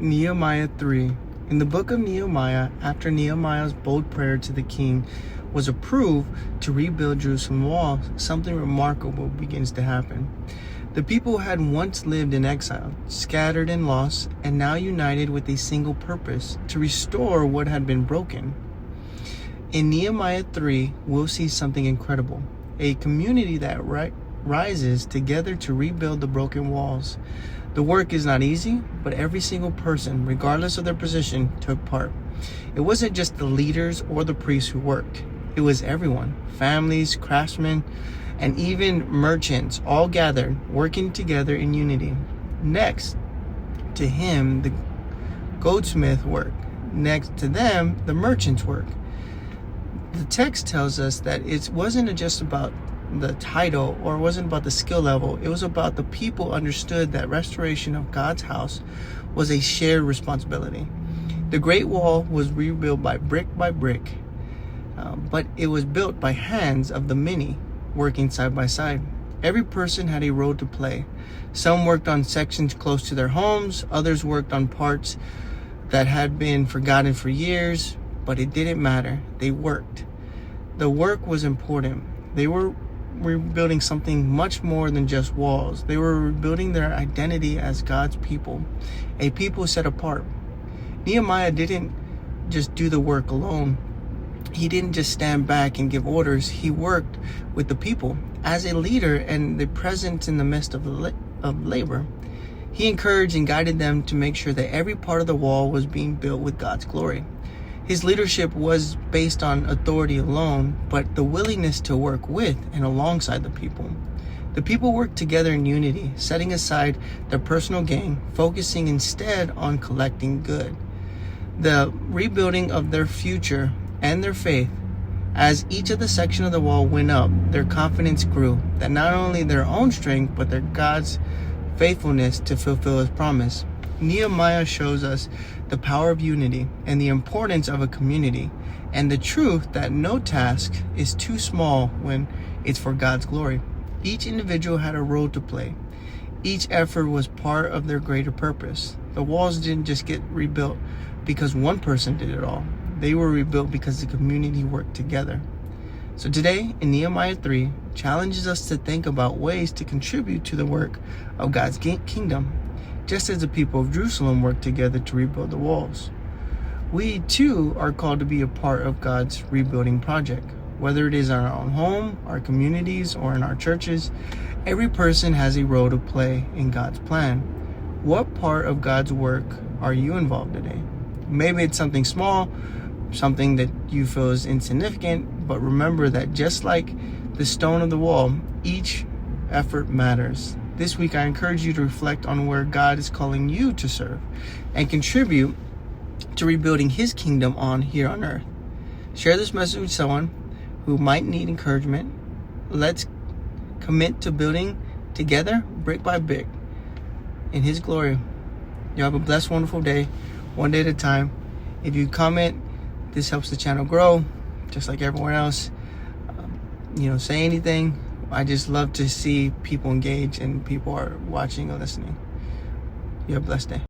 Nehemiah 3. In the book of Nehemiah, after Nehemiah's bold prayer to the king was approved to rebuild Jerusalem's wall, something remarkable begins to happen. The people had once lived in exile, scattered and lost, and now united with a single purpose, to restore what had been broken. In Nehemiah 3, we'll see something incredible. A community that rises together to rebuild the broken walls. The work is not easy, but every single person, regardless of their position, took part. It wasn't just the leaders or the priests who worked. It was everyone, families, craftsmen, and even merchants, all gathered, working together in unity. Next to him, the goldsmith worked. Next to them, the merchants worked. The text tells us that it wasn't just about the title, or it wasn't about the skill level. It was about the people understood that restoration of God's house was a shared responsibility. The Great Wall was rebuilt by brick, but it was built by hands of the many, working side by side. Every person had a role to play. Some worked on sections close to their homes, others worked on parts that had been forgotten for years, but it didn't matter. They worked. The work was important. They were rebuilding something much more than just walls. They were rebuilding their identity as God's people, a people set apart. Nehemiah didn't just do the work alone. He didn't just stand back and give orders. He worked with the people as a leader and the presence in the midst of labor. He encouraged and guided them to make sure that every part of the wall was being built with God's glory. His leadership was based on authority alone, but the willingness to work with and alongside the people. The people worked together in unity, setting aside their personal gain, focusing instead on collecting good. The rebuilding of their future and their faith. As each of the section of the wall went up, their confidence grew, that not only their own strength, but their God's faithfulness to fulfill his promise. Nehemiah shows us the power of unity and the importance of a community, and the truth that no task is too small when it's for God's glory. Each individual had a role to play. Each effort was part of their greater purpose. The walls didn't just get rebuilt because one person did it all. They were rebuilt because the community worked together. So today, in Nehemiah 3, challenges us to think about ways to contribute to the work of God's kingdom, just as the people of Jerusalem worked together to rebuild the walls. We too are called to be a part of God's rebuilding project. Whether it is in our own home, our communities, or in our churches, every person has a role to play in God's plan. What part of God's work are you involved today? Maybe it's something small, something that you feel is insignificant, but remember that just like the stone of the wall, each effort matters. This week, I encourage you to reflect on where God is calling you to serve and contribute to rebuilding his kingdom here on earth. Share this message with someone who might need encouragement. Let's commit to building together, brick by brick, in his glory. You have a blessed, wonderful day, one day at a time. If you comment, this helps the channel grow, just like everyone else. Say anything. I just love to see people engage and people are watching and listening. You have a blessed day.